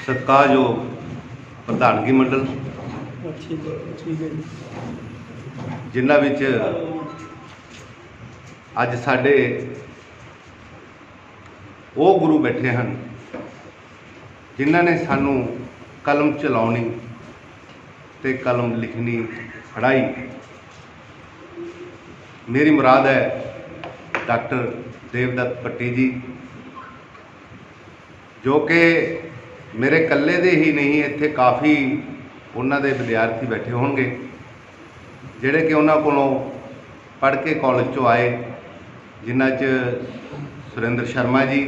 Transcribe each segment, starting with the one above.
सत्कारयोग प्रधानगी मंडल जिन्हां विच अज साडे वो गुरु बैठे हैं जिन्हां ने सानू कलम चलाउणी ते कलम लिखनी पढ़ाई। मेरी मुराद है डॉक्टर देवदत्त पट्टी जी, जो कि मेरे कल्ले दे ही नहीं, इत्थे काफ़ी उन्हां दे विद्यार्थी बैठे होणगे जिहड़े कि उन्हां कोलों पढ़ के कॉलेज चों आए, जिन्हां च सुरेंद्र शर्मा जी,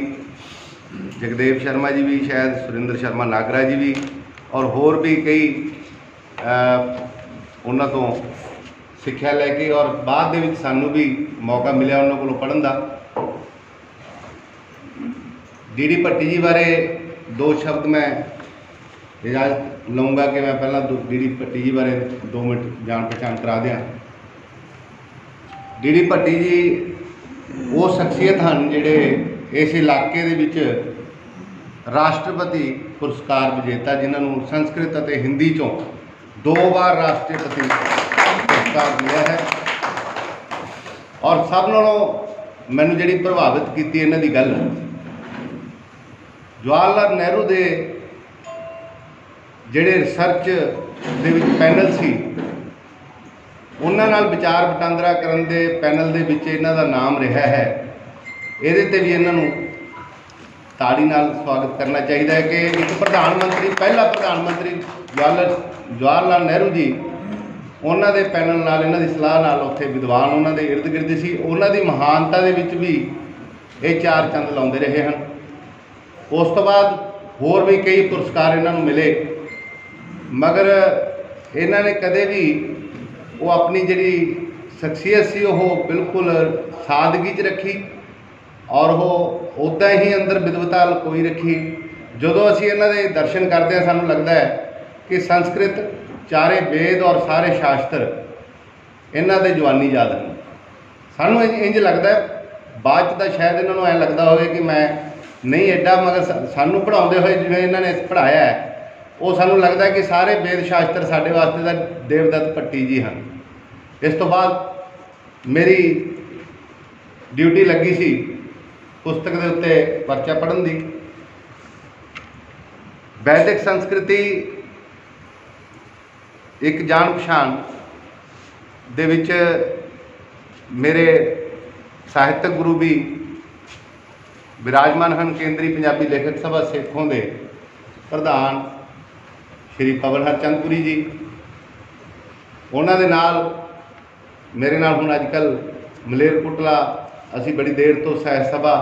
जगदेव शर्मा जी भी, शायद सुरेंद्र शर्मा नागरा जी भी, और होर भी कई उन्हां तों सिक्ख्या लैके और बाद दे विच सानू भी मौका मिलिया उन्हां कोलों पढ़न दा। डी भट्टी जी बारे दो शब्द मैं इजाज़त लूँगा कि मैं पहला डी भट्टी जी बारे 2 मिनट जान पहचान करा दें। डी भट्टी जी वो शख्सियत हैं जिहड़े इस इलाके दे विच राष्ट्रपति पुरस्कार विजेता, जिन्होंने संस्कृत और हिंदी चों 2 बार राष्ट्रपति पुरस्कार मिला है। और सब नालों मैनू जिहड़ी प्रभावित की इन्हां दी गल, जवाहरलाल नेहरू दे जिहड़े रिसर्च दे विच पैनल सी, उन्हां नाल विचार वटांदरा करन दे पैनल दे विच इन्हां दा नाम रहा है। इहदे ते भी इन्हां नूं ताड़ी नाल स्वागत करना चाहिए है कि एक प्रधानमंत्री, पहला प्रधानमंत्री जवाहरलाल नेहरू जी, उन्हां दे पैनल नाल, इन्हां दी सलाह नाल उत्थे विद्वान उन्हां दे इर्द गिर्द सी, उन्हां दी महानता दे विच भी ये 4 चंद लाउंदे रहे हैं। उस तो बाद होर भी कई पुरस्कार इन्हां नूं मिले, मगर इन्हां ने कदे भी वो अपनी जिहड़ी शख्सियत सी वो बिल्कुल सादगी च रखी और वो उदा ही अंदर विद्वता कोई रखी। जदों असीं इन्हां दे दर्शन करते हैं सानूं लगता है कि संस्कृत, चारे वेद और सारे शास्त्र इन्हां दे जवानी याद हैं। सानूं इंज लगता है बाद च शायद इन्हां नूं ऐ लगता होवे कि मैं नहीं एडा, मगर सानूं पढ़ाउंदे होए जिवें इन्हां ने पढ़ाया है, वो सानूं लगता है कि सारे वेद शास्त्र साडे वास्ते तां देवदत्त पट्टी जी हैं। इस तो बाद मेरी ड्यूटी लगी सी पुस्तक के उत्ते परचा पढ़न दी। वैदिक संस्कृति एक जान पछाण दे विच मेरे साहित्यक गुरु भी विराजमान हैं। केंद्रीय पंजाबी लेखक सभा सेखों के प्रधान श्री पवन हरचंदपुरी जी, उन्हां दे नाल मेरे नाल हुण अजकल मलेरकोटला असी बड़ी देर तो सह सभा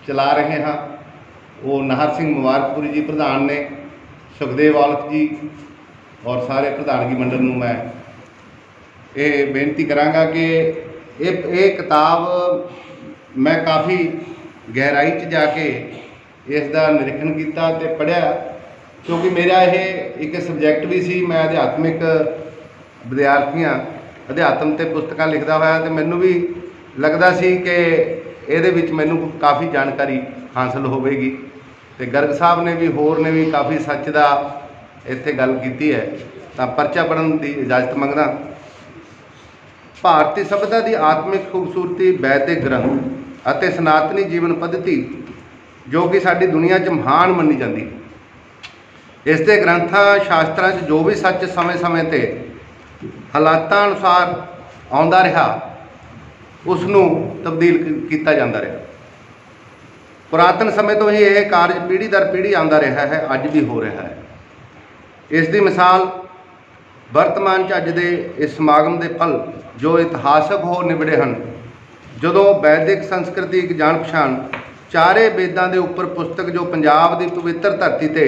चला रहे हाँ। वो नाहर सिंह मुबारकपुरी जी प्रधान ने, सुखदेव औलख जी और सारे प्रधानगी मंडल नूं मैं ये बेनती करांगा कि ये किताब मैं काफ़ी गहराई च जाके इसका निरीक्षण किया ते पढ़िया, क्योंकि मेरा ये एक सबजैक्ट भी सी। मैं अध्यात्मिक विद्यार्थियाँ अध्यात्म ते पुस्तकां लिखदा होया ते मैनूं भी लगता सी कि इहदे विच मैनूं काफ़ी जानकारी हासिल होवेगी। ते गर्ग साहब ने भी होर ने भी काफ़ी सच दा इत्थे गल कीती है, तां परचा पढ़न की इजाज़त मंगदा। भारतीय सभ्यता की आत्मिक खूबसूरती वैदिक ग्रंथ अते सनातनी जीवन पद्धति जो कि साडी दुनिया च महान मनी जाती, इसके ग्रंथां शास्त्रां च जो भी सच समय समय ते हालातां अनुसार आउंदा रहा, उसनूं तब्दील किया जाता रहा। पुरातन समय तो ही यह कार्य पीढ़ी दर पीढ़ी आंदा रहा है, अज भी हो रहा है। इसकी मिसाल वर्तमान अज दे इस समागम के फल जो इतिहासक हो निबड़े हैं, जदों वैदिक संस्कृति एक जान पछाण चारे वेदां के उपर पुस्तक जो पंजाब की पवित्र धरती ते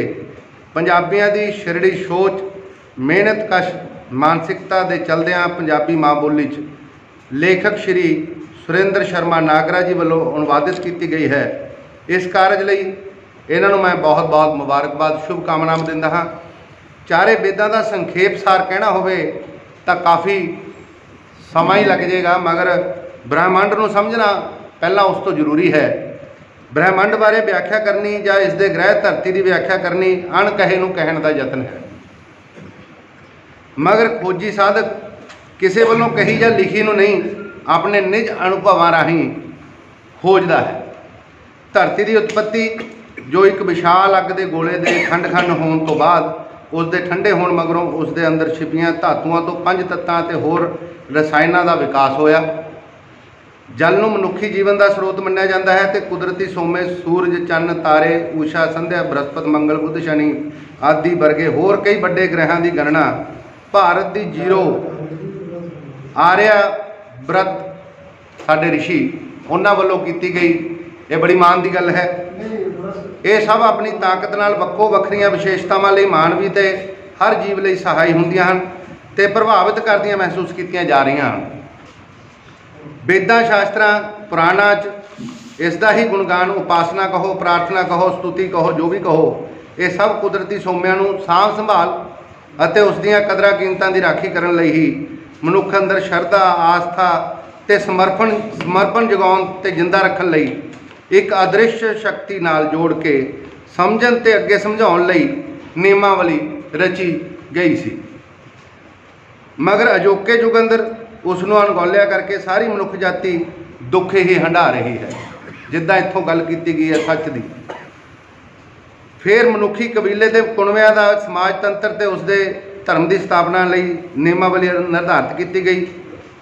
पंजाबियों की शिरड़ी सोच, मेहनत कश मानसिकता के चलदियां पंजाबी माँ बोली च लेखक श्री सुरेंद्र शर्मा नागरा जी वालों अनुवादित की गई है। इस कारज लई इन्हां नूं मैं बहुत बहुत मुबारकबाद शुभकामनावां दिंदा हाँ। चारे वेदां का संखेप सार कहना होवे तां काफ़ी समा ही लग जाएगा, मगर ब्रह्मांड नूं समझना पहला उस तो जरूरी है। ब्रह्मंड बारे व्याख्या करनी या इसके ग्रह धरती की व्याख्या करनी अणकहे नूं कहण का यतन है, मगर खोजी साधक किसी वालों कही या लिखी नूं नहीं अपने निज अनुभवों राही खोजदा है। धरती की उत्पत्ति जो एक विशाल अग के गोले के खंड खंड होने तो बाद उसके ठंडे होने मगरों उसके अंदर छिपियां धातुओं तो 5 तत्तां ते होर रसायनों का विकास होया। जल नूं मनुखी जीवन का स्रोत मन्निया जाता है तो कुदरती सोमे सूरज चंद तारे उषा संध्या बृहस्पति मंगल बुध शनि आदि वर्गे होर कई बड़े ग्रहां की गणना भारत की जीरो आर्या व्रत साडे ऋषि उन्हां वल्लों कीती गई। ये बड़ी मान की गल है। ये सब अपनी ताकत नाल वक्खो वक्खरियां विशेषतावां लई मानवी ते हर जीव लई सहाई हुंदियां हन ते प्रभावित करदियां महसूस कीतियां जा रहीआं हन। वेदां शास्त्रां पुराणां च इसका ही गुणगान उपासना कहो प्रार्थना कहो स्तुति कहो जो भी कहो ये सब कुदरती सोमिਆਂ ਨੂੰ ਸਾਂਭ संभाल ਅਤੇ ਉਸ ਦੀਆਂ ਕਦਰਾਂ ਕੀਮਤਾਂ ਦੀ ਰਾਖੀ ਕਰਨ ਲਈ ਹੀ ਮਨੁੱਖ ਅੰਦਰ ਸ਼ਰਧਾ ਆਸਥਾ ਤੇ ਸਮਰਪਣ ਜਗਾਉਣ ਤੇ ਜਿੰਦਾ ਰੱਖਣ ਲਈ एक अदृश्य शक्ति नाल जोड़ के समझण ते अगे समझाउण लई नियमावली रची गई सी, मगर अजोके युग अंदर उसनूं अणगौलिया करके सारी मनुख जाति दुख ही हंडा रही है। जिद्दां इत्थों गल कीती गई है सच दी, फिर मनुखी कबीले के कुणविਆਂ ਦਾ समाज तंत्र ते उसदे धर्म की स्थापना लई नियमावली निर्धारित की गई।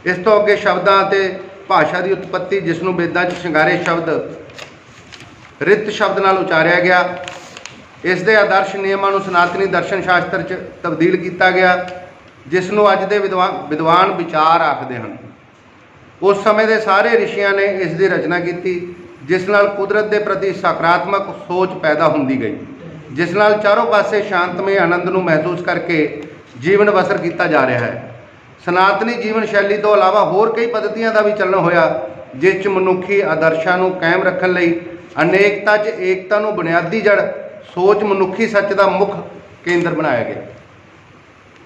इस तो अगे शब्दां ते भाषा की उत्पत्ति जिसनूं वेदां च शिंगारे शब्द रित शब्द नाल उचारिया गया। इस दे आदर्श नियमां नूं सनातनी दर्शन शास्त्र च तब्दील किया गया जिसनूं अज दे विद्वान विचार आखदे हन। उस समय के सारे ऋषियां ने इस दी रचना की जिस नाल कुदरत के प्रति सकारात्मक सोच पैदा हुंदी गई, जिस नाल चारों पासे शांतमय आनंद नूं महसूस करके जीवन बसर किया जा रहा है। सनातनी जीवन शैली तो इलावा होर कई पद्धतियां का भी चलन होया जिस च मनुखी आदर्शां नूं कायम रखण लई अनेकता च एकता नूं बुनियादी जड़ सोच मनुखी सच का मुख केंद्र बनाया गया।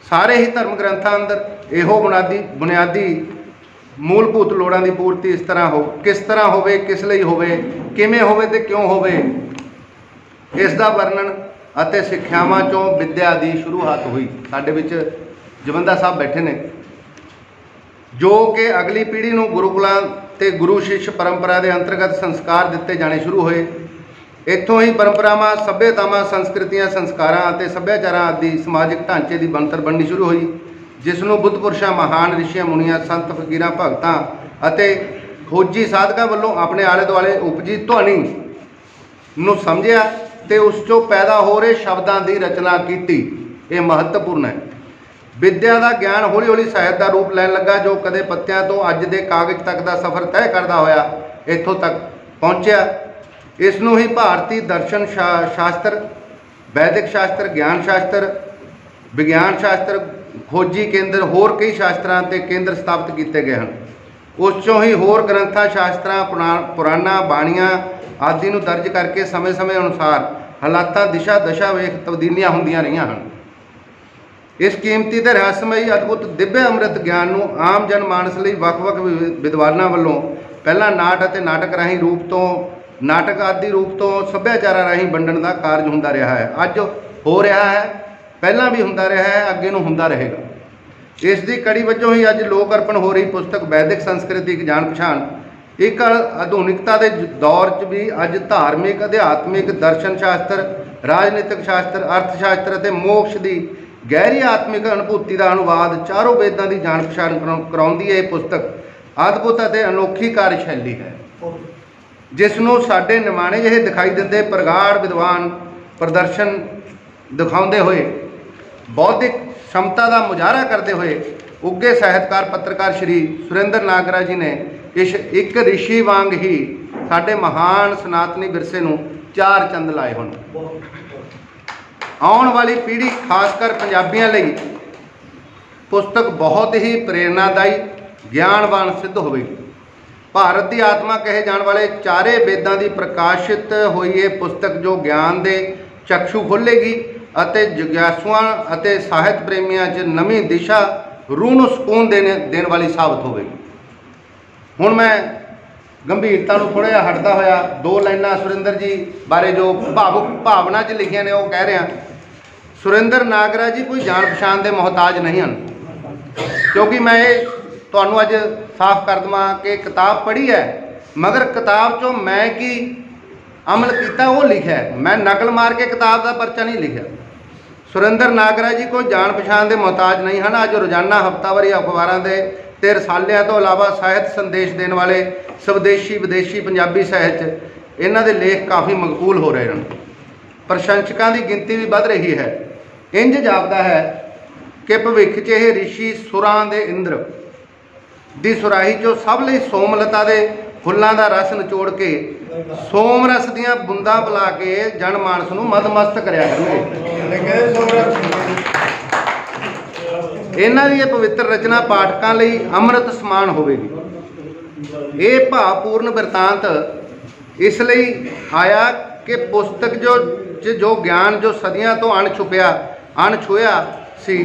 सारे ही धर्म ग्रंथां अंदर इहो बुनियादी मूलभूत लोड़ां की पूर्ति इस तरह किस तरह होवे, किस लई होवे, किवें होवे ते क्यों होवे, इसका वर्णन अते सिक्ख्यावां चों विद्या की शुरुआत हुई। साडे विच जवंदा साहब बैठे ने जो कि अगली पीढ़ी नूं गुरुकुलां ते गुरु शिष्य परंपरा के अंतर्गत संस्कार दिते जाने शुरू होए। इत्थों ही परंपरावां सभ्यतावां संस्कृतियां संस्कारां अते सभ्याचारां आदि समाजिक ढांचे की बनतर बननी शुरू हुई जिसनूं बुद्ध पुरुषां महान ऋषियां मुनियां संत फकीरां भगतां अते खोजी साधकां वल्लों अपने आले दुआले उपजी ध्वनि नूं समझिया ते उस चों पैदा हो रहे शब्दां की रचना की। ये महत्वपूर्ण है। विद्या का ज्ञान हौली हौली ਸਾਹਿਤ का रूप लैन लगा जो कदे पत्तियां तो अज के कागज तक का सफ़र तय करता होया इत्थों तक पहुँचा। इसनूं ही भारतीय दर्शन शास्त्र वैदिक शास्त्र ज्ञान शास्त्र विज्ञान शास्त्र खोजी केंद्र होर कई शास्त्रां ते केंद्र स्थापित किए गए हैं। उस चों ही होर ग्रंथां शास्त्रां पुराणां बाणियां आदि नूं दर्ज करके समय समय अनुसार हालातां दिशा दशा वेख तब्दीलियां हुंदियां रहीआं हन। इस कीमती ते रहस्यमयी अद्भुत दिव्य अमृत ज्ञान नूं आम जन मानस लई वख-वख विद्वानां वल्लों पहला नाट अते नाटक राहीं रूप तो नाटक आदि रूप तो सभ्याचारां राहीं वंडण का कारज हुंदा रहा है। अज हो रहा है, पहला भी हुंदा रहा है, अगे नूं हुंदा रहेगा। इस दी कड़ी वजों ही अज लोक अर्पण हो रही पुस्तक वैदिक संस्कृति की जान पछाण एक आधुनिकता के दौर च भी अज धार्मिक अध्यात्मिक दर्शन शास्त्र राजनीतिक शास्त्र अर्थशास्त्र अते मोक्ष की गहरी आत्मिक अनुभूति का अनुवाद चारों वेदां की जान पछाण कराउंदी है। पुस्तक अद्भुत अते अनोखी कार्यशैली है जिसनों साडे निमाणे जिहे दिखाई दिंदे प्रगाढ़ विद्वान प्रदर्शन दिखाउंदे होए बौद्धिक क्षमता का मुजाहरा करते हुए उगे साहित्यकार पत्रकार श्री सुरेंद्र नागरा जी ने इस एक ऋषि वांग ही साडे महान सनातनी विरसे नूं चार चंद लाए होण। आने वाली पीढ़ी खासकर पंजाबियों लई पुस्तक बहुत ही प्रेरणादायी ज्ञानवान सिद्ध होगी। भारत की आत्मा कहे जाने वाले चारे वेदां की प्रकाशित हुई ये पुस्तक जो ज्ञान के चक्षु खोलेगी अते जिज्ञासुआं अते साहित्य प्रेमियों च नवी दिशा रूह नूं सुकून देने वाली साबित होगी। हुण मैं गंभीरता नूं थोड़ा जिहा हटदा होया दो लाइनां सुरिंदर जी बारे जो भावुक भावना च लिखियां ने वो कह रहा। सुरिंदर नागरा जी कोई जान पछाण के मोहताज नहीं हैं, क्योंकि मैं ये तुहानूं अज साफ कर देवां कि किताब पढ़ी है मगर किताब चों मैं की अमल किया वो लिखा है, मैं नकल मार के किताब का परचा नहीं लिखा। सुरिंदर नागरा जी कोई जान पछाण के मोहताज नहीं हैं। अज रोजाना हफ्तावारी अखबारों के ते रसालियां तो इलावा साहित्य संदेश देने वाले स्वदेशी विदेशी पंजाबी साहित्य इन्हां दे लेख काफ़ी मकबूल हो रहे हैं। प्रशंसकों की गिनती भी बढ़ रही है। इंज जापदा है कि भविख च यह ऋषि सुरां दे इंद्र दी सुराही चो सब लई सोमलता के फुल्लां दा रस निचोड़ के सोम रस दियां बूंदां पिला के जनमानस नूं मदमस्त करिया करनगे। इन्हां दी पवित्र रचना पाठकां लई अमृत समान होवेगी। ये भावपूर्ण बिरतांत इसलिए आया कि पुस्तक जो ज्ञान जो सदियां तो अणछुआ सी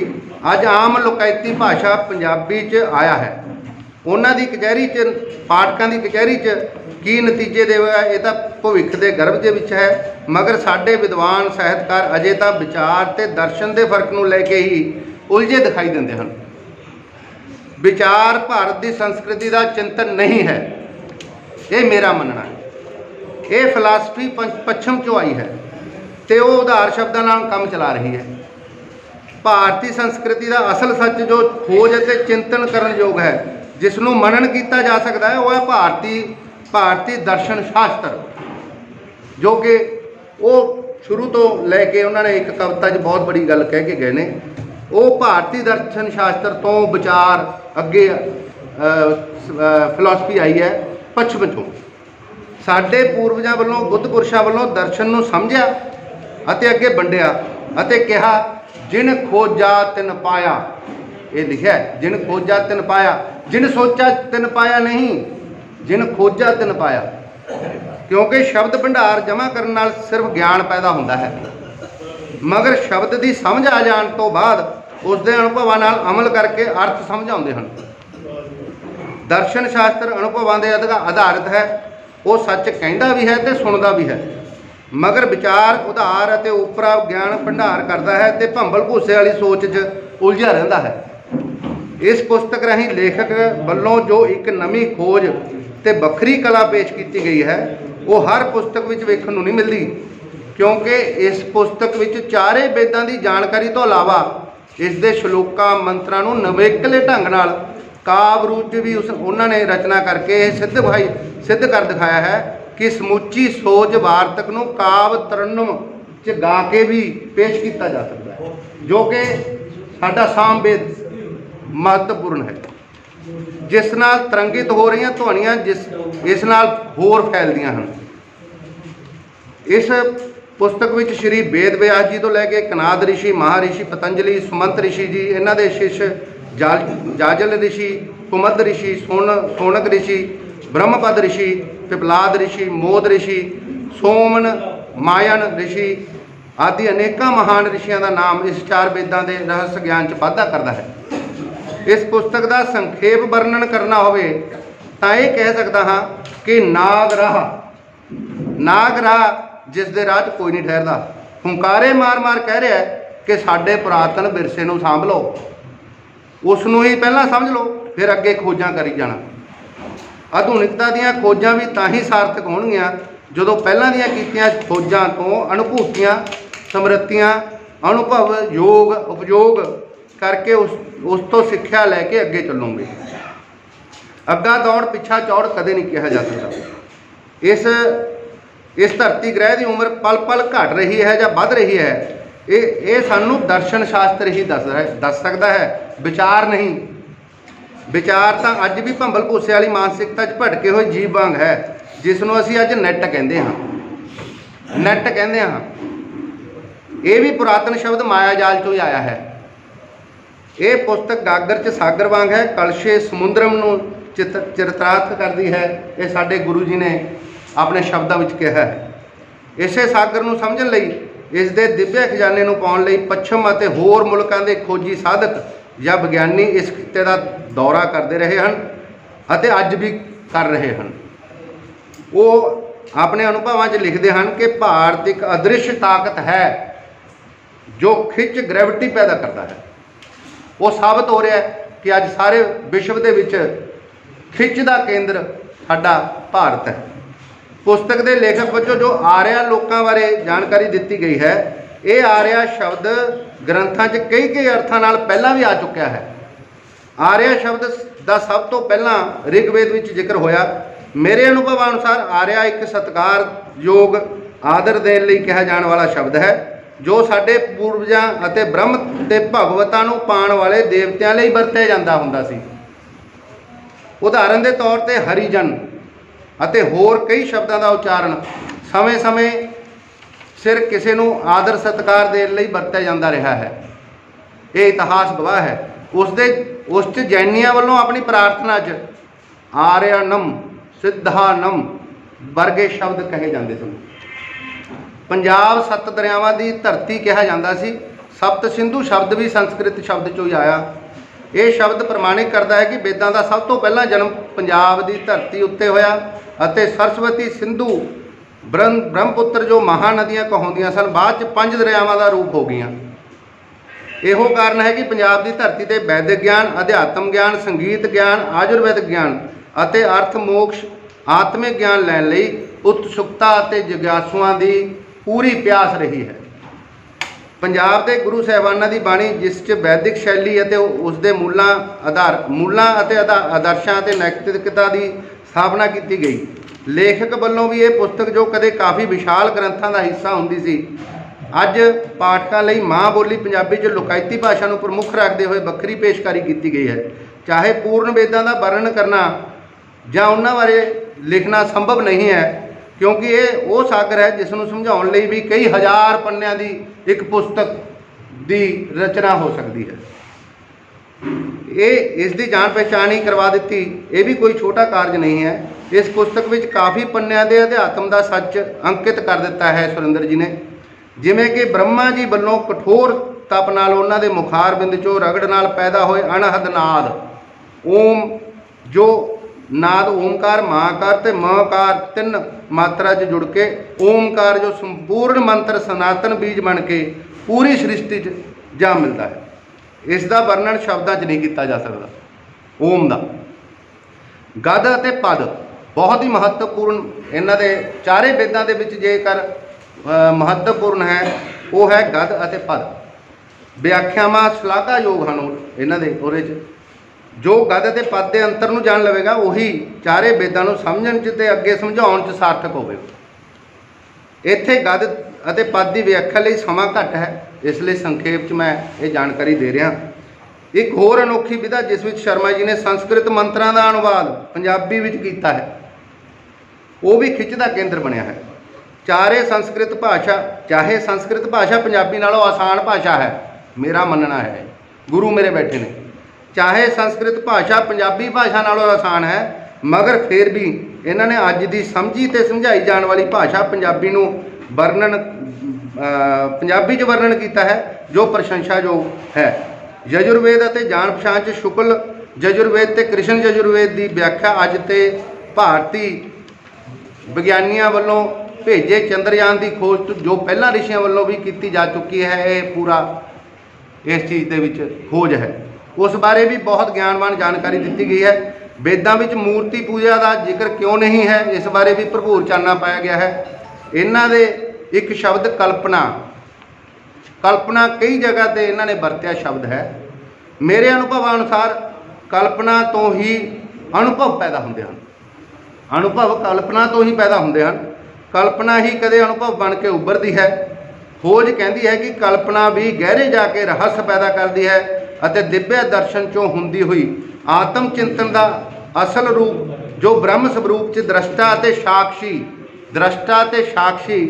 अज आम लोकायती भाषा पंजाबी च आया है। उन्हां दी कचहरी च पाठकां दी कचहरी च की नतीजे देगा ये तो भविख के गर्भ के विच है, मगर साडे विद्वान साहित्यकार अजे तो विचार ते दर्शन के फर्क नूं लैके ही उलझे दिखाई देंदे हैं। विचार भारत की संस्कृति का चिंतन नहीं है, ये मेरा मनना है। ये फिलासफी पश्चिम चो आई है तो वो उधार शब्दों नाल काम चला रही है। भारतीय संस्कृति का असल सच जो खोज और चिंतन करन योग है, जिसनों मनन किया जा सकता है, वह है भारतीय दर्शन शास्त्र, जो कि वो शुरू तो लैके उन्होंने एक कविता बहुत बड़ी गल कह के गए ने। वो भारतीय दर्शन शास्त्र तो विचार अगे फिलोसफी आई है पश्चिम चों। साडे पूर्वजां वल्लों बुद्ध पुरुषां वल्लों दर्शन नूं समझिया अते अगे वंडिया अते कहा जिन खोजा तिन पाया। ये लिखा है जिन खोजा तिन पाया, जिन सोचा तिन पाया नहीं, जिन खोजा तिन पाया। क्योंकि शब्द भंडार जमा करने नाल सिर्फ ज्ञान पैदा होता है, मगर शब्द की समझ आ जाने तो बाद उसके अनुभवों नाल अमल करके अर्थ समझ आते हैं। दर्शन शास्त्र अनुभवों के आधारित है, वो सच कहता भी है तो सुनता भी है, मगर विचार उधार और उपरा ज्ञान भंडार करता है तो भंबल भूसे वाली सोच च उलझा रहता है। इस पुस्तक राही लेखक वालों जो एक नवी खोज ते बखरी कला पेश की गई है, वो हर पुस्तक में वेखण नूं नहीं मिलती, क्योंकि इस पुस्तक में चारे वेदां की जानकारी तो इलावा इसके श्लोकां मंत्रां नूं नवेकले ढंग नाल काव्य रूप भी उन्होंने रचना करके सिद्ध कर दिखाया है कि समूची सोच वार्तक नूं काव्य तरन्नुम च गा के भी पेश किया जा सकता है, जो कि साडा सामवेद महत्वपूर्ण है, जिस नाल तरंगित हो रही ध्वनियां इस नाल होर फैलदियां हैं। इस पुस्तक में श्री वेद व्यास जी तो लैके कनाद ऋषि, महर्षि पतंजलि, सुमंत ऋषि जी, इन्हां दे शिष्य जाजल ऋषि, कुमद ऋषि, सोनक ऋषि, ब्रह्मपद ऋषि, पिपलाद ऋषि, मोद ऋषि, सोमन मायन ऋषि आदि अनेकों महान ऋषियों का नाम इस चार वेदां के रहस्य ज्ञान च वाधा करता है। इस पुस्तक का संक्षेप वर्णन करना होवे तां ये कह सकता हाँ कि नाग राह जिस दे राह कोई नहीं ठहरदा, हुंकारे मार मार कह रहा है कि साडे पुरातन विरसे नूं सांभ लो, उसनूं ही पहला समझ लो, फिर अगे खोजां करी जाना। आधुनिकता दीयां खोजां भी तां ही सार्थक होणगीਆਂ जदों पहलां दीयां कीतीआं खोजां तो अनुभूतियां, समृतियां, अनुभव, योग, उपयोग करके उस तो सिक्ख्या लैके अगे चलोगे। अग्गा दौड़ पिछा चौड़ कदे नहीं कहा जा सकता। इस धरती ग्रह की उम्र पल पल घट रही है या बढ़ रही है, ये सानू दर्शन शास्त्र ही दस सकता है, विचार नहीं। विचार तो अज भी भंबल भूसे वाली मानसिकता भटके हुए जीव वांग है, जिसनों असी अज नैट कहते हाँ। नैट कहते हाँ, ये भी पुरातन शब्द माया जाल चो ही आया है। ये पुस्तक गागर च सागर वांग है, कलशे समुद्रम नूं चरितार्थ करती है। ये साडे गुरु जी ने अपने शब्दों में कहा है। इसे सागर नूं समझण लई, इस दे दिव्य खजाने नूं पाउण लई पश्चिम अते होर मुल्कां दे खोजी साधक या विग्यानी इस खित्ते का दौरा करते रहे हैं अते अज भी कर रहे हैं। वो अपने अनुभवों 'च लिखते हैं कि भारत एक अदृश्य ताकत है जो खिच ग्रैविटी पैदा करता है। वो साबित हो रहा है कि अज सारे विश्व के विच खिच का केंद्र साडा भारत है। पुस्तक के लेखक वजों जो आर्या लोगों बारे जानकारी दी गई है, ये आर्या शब्द ग्रंथों 'च कई अर्थां नाल पहलां भी आ चुका है। आर्या शब्द का सब तो पहला ऋग्वेद विच जिक्र होया। मेरे अनुभव अनुसार आर्या एक सत्कारयोग आदर देने लई कहा जाने वाला शब्द है जो साडे पूर्वजां अते ब्रह्म ते भगवतां नूं पाण वाले देवतियां लई वरतिया जांदा हुंदा सी। उदाहरण के तौर पर हरिजन अते होर कई शब्दों का उच्चारण समय समय सिर किसी नूं आदर सत्कार देने लई वरतिया जांदा रहा है। ये इतिहास गवाह है। उस जैनियां वालों अपनी प्रार्थना च आर्यनम सिद्धानम वर्गे शब्द कहे जाते सन। पंजाब सत्त दरियावां की धरती कहा जाता सी। सप्त सिंधु शब्द भी संस्कृत शब्द चों ही आया। ये शब्द प्रमाणित करता है कि वेदां का सब तो पहला जन्म पंजाब की धरती उत्ते होया अते सरस्वती सिंधु ब्रह्मपुत्र जो महानदियां कहाउंदियां सन बाद च 5 दरियावां का रूप हो गईयां। ਇਹੋ कारण है कि पंजाब की धरती से वैदिक ज्ञान, अध्यात्म ज्ञान, संगीत ज्ञान, आयुर्वेदिक ज्ञान अते अर्थ मोक्ष आत्मिक ज्ञान लैण लई उत्सुकता अते जिज्ञासुआं की पूरी प्यास रही है। पंजाब के गुरु साहिबानां की बाणी जिस च वैदिक शैली अते उसके मूलों अते आदर्शां अते नैतिकता की स्थापना की गई। लेखक वालों भी ये पुस्तक जो कदे काफ़ी विशाल ग्रंथों का हिस्सा हुंदी सी, अज पाठकों लई माँ बोली पंजाबी च लोकायती भाषा को प्रमुख रखते हुए वक्री पेशकारी की गई है। चाहे पूर्ण वेदां का वर्णन करना या उन्हां बारे लिखना संभव नहीं है, क्योंकि ये वो सागर है जिसनों समझाउण लई भी कई हज़ार पन्नियां की एक पुस्तक की रचना हो सकती है। ये इसकी जान पहचान ही करवा दी, ये भी कोई छोटा कार्य नहीं है। इस पुस्तक में काफ़ी पन्नियां के अध्यात्म का सच अंकित कर दिता है सुरेंद्र जी ने। जिमें कि ब्रह्मा जी वालों कठोर तप नाल उन्हां दे मुखार बिंद चों रगड़ नाल पैदा होए अनहद नाद ओम, जो नाद ओमकार महाकार ते मकार 3 मात्रा च जुड़ के ओमकार जो संपूर्ण मंत्र सनातन बीज बन के पूरी सृष्टि च जा मिलता है। इसका वर्णन शब्दों च नहीं किया जा सकता। ओम का गद अते पद बहुत ही महत्वपूर्ण, इन्हां दे चारे वेदां दे विच जेकर महत्वपूर्ण है वो है गद अते पद। व्याख्यावां शलाघायोग हैं इन्हां दे उहदे च। जो गद अते पद के अंतर नूं जान लवेगा वही चारे वेदां नूं समझण च ते अगे समझाउण च सार्थक होवेगा। इत्थे गद अते पद की व्याख्या लई समा घट है, इसलिए संखेप च मैं ये जानकारी दे रहा। एक होर अनोखी विधा जिस विच शर्मा जी ने संस्कृत मंत्रां का अनुवाद पंजाबी विच कीता है, वो भी खिच दा केंद्र बनिया है। चाहे संस्कृत भाषा पंजाबी नालों आसान भाषा है, मेरा मनना है, गुरु मेरे बैठे ने। चाहे संस्कृत भाषा पंजाबी भाषा नालों आसान है, मगर फिर भी इन्होंने अज की समझी ते समझाई जाने वाली भाषा पंजाबी नूं वर्णन पंजाबी च वर्णन किया है, जो प्रशंसायोग है। यजुर्वेद अते जान पछाण च शुक्ल यजुर्वेद ते कृष्ण यजुर्वेद की व्याख्या अज ते भारती विग्यानियों वालों भेजे चंद्रयान की खोज जो पहला ऋषियों वालों भी की जा चुकी है, ये पूरा इस चीज़ के विच खोज है। उस बारे भी बहुत ज्ञानवान जानकारी दी गई है। वेदां विच मूर्ति पूजा का जिक्र क्यों नहीं है, इस बारे भी भरपूर चानना पाया गया है। इन्हां दे एक शब्द कल्पना कई जगह पर इन्होंने वरत्या शब्द है। मेरे अनुभव अनुसार कल्पना तो ही अनुभव पैदा होंदे हैं। अनुभव कल्पना तो ही पैदा होंदे हैं, कल्पना ही कदे अनुभव बन के उभरती है। खोज कहती है कि कल्पना भी गहरे जाके रहस्य पैदा करती है अते दिव्य दर्शन चों हुंदी हुई आत्म चिंतन का असल रूप जो ब्रह्म स्वरूप च दृष्टा ते साक्षी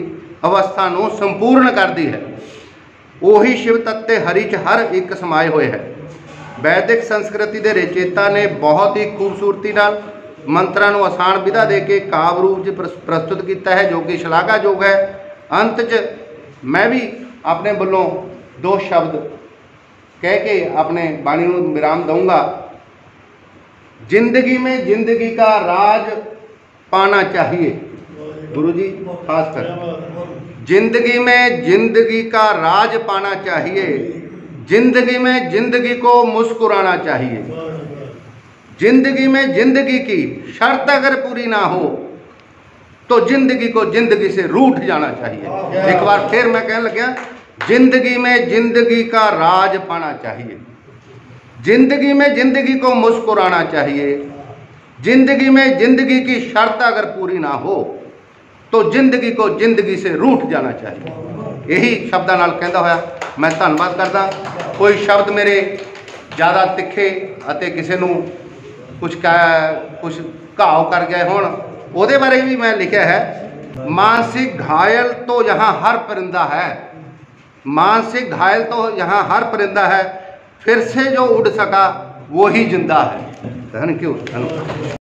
अवस्था नूं संपूर्ण करती है। ਉਹੀ शिव तत्ते हरि च हर एक समाये हुए है। वैदिक संस्कृति के रचेता ने बहुत ही खूबसूरती नाल मंत्रां नूं आसान विधा दे के काव्य रूप च प्रस्तुत किया है, जो कि शलाघायोग है। अंत च मैं भी अपने वालों 2 शब्द कह के अपने बाणी नूं विराम दूँगा। जिंदगी में जिंदगी का राज पाना चाहिए। गुरु जी खास कर जिंदगी में जिंदगी का राज पाना चाहिए, जिंदगी में जिंदगी को मुस्कुराना चाहिए, जिंदगी में जिंदगी की शर्त अगर पूरी ना हो तो जिंदगी को जिंदगी से रूठ जाना चाहिए। एक बार फिर मैं कहने लगा, जिंदगी में जिंदगी का राज पाना चाहिए, जिंदगी में जिंदगी को मुस्कुराना चाहिए, जिंदगी में जिंदगी की शर्त अगर पूरी ना हो तो जिंदगी को जिंदगी से रूठ जाना चाहिए। यही शब्दां नाल कहंदा होया मैं धन्नवाद करदा। कोई शब्द मेरे ज़्यादा तिखे अते किसी नूं कुछ घाव कर गए होण, ਉਹਦੇ बारे भी मैं लिखा है, मानसिक घायल तो यहाँ हर परिंदा है, मानसिक घायल तो यहाँ हर परिंदा है, फिर से जो उड़ सका वो ही जिंदा है। Thank you.